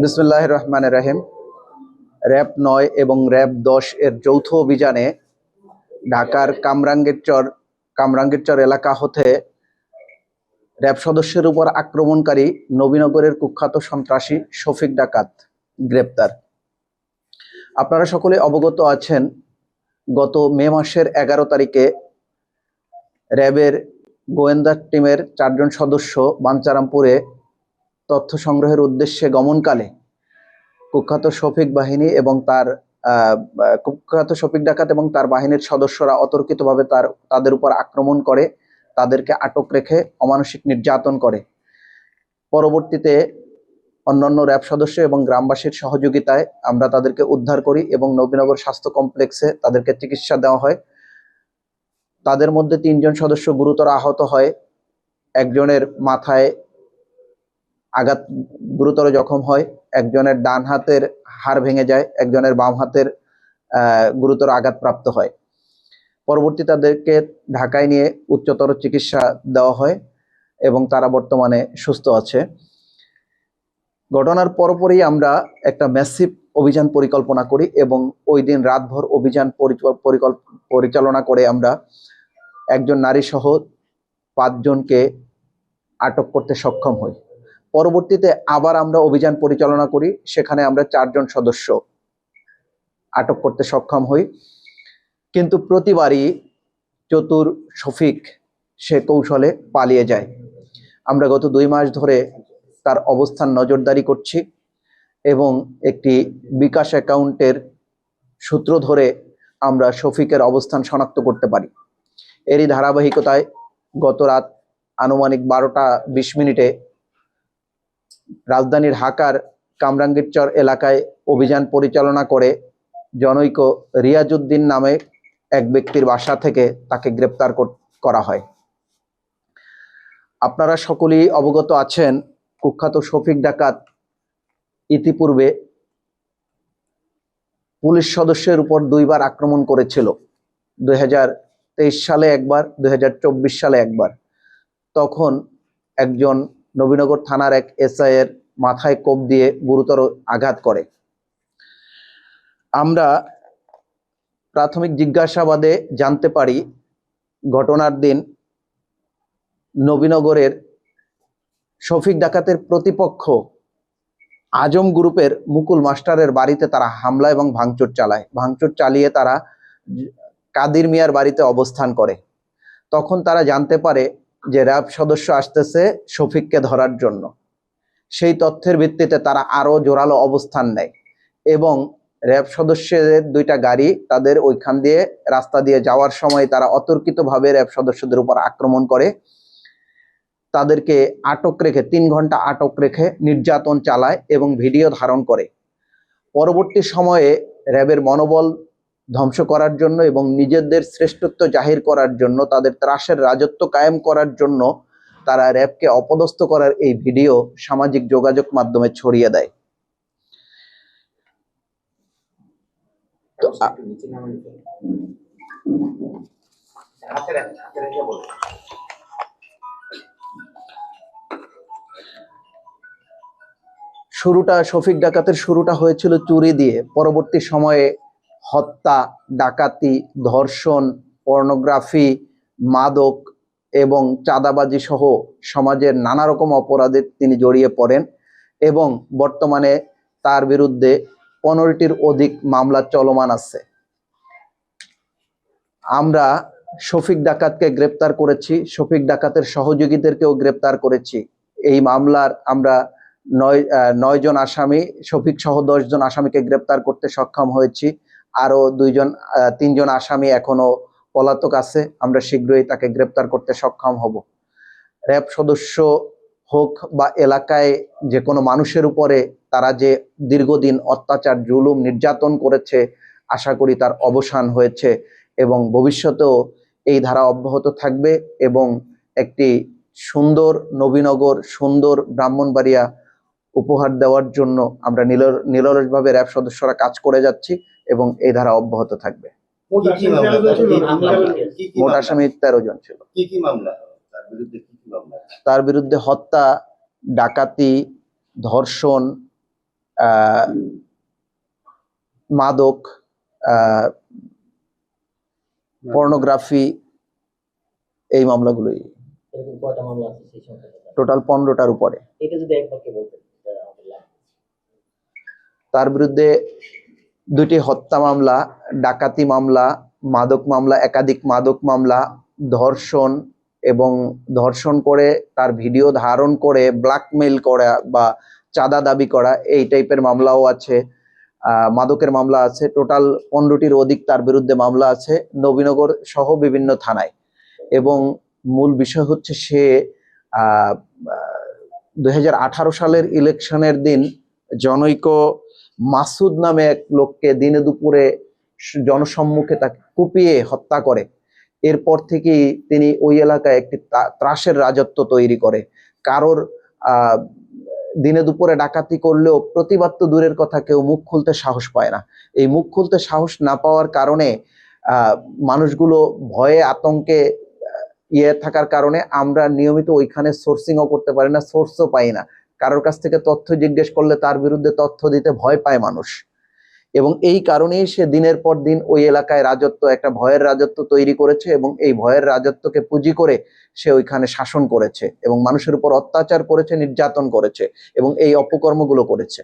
বিসমিল্লাহির রহমানির রহিম। র‍্যাব ৯ এবং র‍্যাব ১০ এর যৌথ অভিযানে ঢাকার কামরাঙ্গীরচর এলাকা হতে র‍্যাব সদস্যের উপর আক্রমণকারী নবীনগরের কুখ্যাত সন্ত্রাসী শফিক ডাকাত গ্রেপ্তার। আপনারা সকলে অবগত আছেন, গত মে মাসের ১১ তারিখে র‍্যাবের গোয়েন্দা টিমের ৪ জন সদস্য বাঞ্ছারামপুরে তথ্য সংগ্রহের উদ্দেশ্যে গমনকালে কুখ্যাত শফিক ডাকাত এবং তার বাহিনীর সদস্যরা অতর্কিতভাবে তাদের উপর আক্রমণ করে, তাদেরকে আটক রেখে অমানসিক নির্যাতন করে। পরবর্তীতে অন্যান্য র‍্যাব সদস্য এবং গ্রামবাসীর সহযোগিতায় আমরা তাদেরকে উদ্ধার করি এবং নবীনগর স্বাস্থ্য কমপ্লেক্সে তাদেরকে চিকিৎসা দেওয়া হয়। তাদের মধ্যে ৩ জন সদস্য গুরুতর আহত হয়, একজনের মাথায় আঘাত গুরুতর জখম হয়, একজনের ডান হাতের হাড় ভেঙে যায়, একজনের বাম হাতের গুরুতর আঘাতপ্রাপ্ত হয়। পরবর্তী তাদেরকে ঢাকায় নিয়ে উচ্চতর চিকিৎসা দেওয়া হয় এবং তারা বর্তমানে সুস্থ আছে। ঘটনার পরপরই আমরা একটা ম্যাসিভ অভিযান পরিকল্পনা করি এবং ওই দিন রাতভর অভিযান পরিচালনা করে আমরা একজন নারী সহ ৫ জনকে আটক করতে সক্ষম হই। পরবর্তীতে আবার আমরা অভিযান পরিচালনা করি, সেখানে আমরা ৪ জন সদস্য আটক করতে সক্ষম হই। কিন্তু প্রতিবারই চতুর শফিক সে কৌশলে পালিয়ে যায়। আমরা গত ২ মাস ধরে তার অবস্থান নজরদারি করছি এবং একটি বিকাশ অ্যাকাউন্টের সূত্র ধরে আমরা শফিকের অবস্থান শনাক্ত করতে পারি। এরই ধারাবাহিকতায় গত রাত আনুমানিক ১২টা ২০ মিনিটে রাজধানী ঢাকার কামরাঙ্গীরচর এলাকায় অভিযান পরিচালনা করে জনৈক রিয়াজউদ্দিন নামে এক ব্যক্তির বাসা থেকে তাকে গ্রেপ্তার করা হয়। আপনারা সকলেই অবগত আছেন, কুখ্যাত শফিক ডাকাত ইতিপূর্বে পুলিশ সদস্যের উপর ২ বার আক্রমণ করেছিল, ২০২৩ সালে একবার, ২০২৪ সালে একবার। তখন একজন নবীনগর থানার এক এসআই এর মাথায় কোপ দিয়ে গুরুতর আঘাত করে। আমরা প্রাথমিক জিজ্ঞাসাবাদে জানতে পারি, ঘটনার দিন নবীনগরের শফিক ডাকাতের প্রতিপক্ষ আজম গ্রুপের মুকুল মাস্টারের বাড়িতে তারা হামলা এবং ভাঙচুর চালিয়ে তারা কাদির মিয়ার বাড়িতে অবস্থান করে। তখন তারা জানতে পারে যে র‍্যাব সদস্য আসতেছে শফিককে ধরার জন্য। সেই তথ্যের ভিত্তিতে তারা আরো জোরালো অবস্থান নেয় এবং র‍্যাব সদস্যদের ২টা গাড়ি তাদের ওইখান দিয়ে রাস্তা দিয়ে যাওয়ার সময় তারা অতর্কিতভাবে র‍্যাব সদস্যদের উপর আক্রমণ করে, তাদেরকে আটক রেখে ৩ ঘন্টা আটক রেখে নির্যাতন চালায় এবং ভিডিও ধারণ করে। পরবর্তী সময়ে র‍্যাবের মনোবল ধ্বংস করার জন্য এবং নিজেদের শ্রেষ্ঠত্ব জাহির করার জন্য, তাদের ত্রাসের রাজত্ব কায়েম করার জন্য তারা র‍্যাবকে অপদস্থ করার এই ভিডিও সামাজিক যোগাযোগ মাধ্যমে ছড়িয়ে দেয়। শফিক ডাকাতের শুরুটা হয়েছিল চুরি দিয়ে, পরবর্তী সময়ে হত্যা, ডাকাতি, ধর্ষণ, পর্নোগ্রাফি, মাদক এবং চাঁদাবাজি সহ সমাজের নানা রকম অপরাধে তিনি জড়িয়ে পড়েন এবং বর্তমানে তার বিরুদ্ধে ১৫টির অধিক মামলা চলমান আছে। আমরা শফিক ডাকাতকে গ্রেপ্তার করেছি, শফিক ডাকাতের সহযোগীদেরকেও গ্রেপ্তার করেছি। এই মামলার আমরা ৯ জন আসামি, শফিক সহ ১০ জন আসামিকে গ্রেপ্তার করতে সক্ষম হয়েছি। আরো ৩ জন আসামি এখনো পলাতক আছে, আমরা শীঘ্রই তাকে গ্রেপ্তার করতে সক্ষম হব। র‍্যাব সদস্য হোক বা এলাকায় যে কোনো মানুষের উপরে তারা যে দীর্ঘদিন অত্যাচার, জুলুম, নির্যাতন করেছে, আশা করি তার অবসান হয়েছে এবং ভবিষ্যতেও এই ধারা অব্যাহত থাকবে এবং একটি সুন্দর নবীনগর, সুন্দর ব্রাহ্মণবাড়িয়া উপহার দেওয়ার জন্য আমরা নিরলসভাবে র‍্যাব সদস্যরা কাজ করে যাচ্ছি এবং এই ধারা অব্যাহত থাকবে। মোট আসামি ১৩ জন ছিল। তার বিরুদ্ধে হত্যা, ডাকাতি, ধর্ষণ, মাদক, পর্নোগ্রাফি, এই মামলাগুলোই। এরকম কয়টা মামলা আছে সেই সংখ্যাটা? টোটাল 15টার উপরে। এটা যদি এক বাক্যে বলতেন তাহলে আমাদের লাভ। তার বিরুদ্ধে 2টি হত্যা মামলা, ডাকাতি মামলা, মাদক মামলা, একাধিক মাদক মামলা, ধর্ষণ এবং ধর্ষণ করে তার ভিডিও ধারণ করে ব্ল্যাকমেইল করা বা চাঁদা দাবি করা, এই টাইপের মামলাও আছে। মাদকের মামলা আছে। টোটাল 15টির অধিক তার বিরুদ্ধে মামলা আছে নবীনগর সহ বিভিন্ন থানায়। এবং মূল বিষয় হচ্ছে সে 2018 সালের ইলেকশনের দিন জনৈক মাসুদ নামে এক লোককে দিনে দুপুরে জনসম্মুখে তাকে কুপিয়ে হত্যা করে। এরপর থেকেই তিনি ওই এলাকায় একটি ত্রাসের রাজত্ব তৈরি করে। কারোর দিনে দুপুরে ডাকাতি করলেও প্রতিবাদ তো দূরের কথা, কেউ মুখ খুলতে সাহস পায় না। এই মুখ খুলতে সাহস না পাওয়ার কারণে মানুষগুলো ভয়ে আতঙ্কে থাকার কারণে আমরা নিয়মিত ওইখানে সোর্সিংও করতে পারি না, সোর্সও পাই না। কারোর কাছ থেকে তথ্য জিজ্ঞেস করলে তার বিরুদ্ধে তথ্য দিতে ভয় পায় মানুষ। এবং এই কারণেই সে দিনের পর দিন ওই এলাকায় রাজত্ব, একটা ভয়ের রাজত্ব তৈরি করেছে এবং এই ভয়ের রাজত্বকে পুঁজি করে সে ওইখানে শাসন করেছে এবং মানুষের উপর অত্যাচার করেছে, নির্যাতন করেছে এবং এই অপকর্মগুলো করেছে।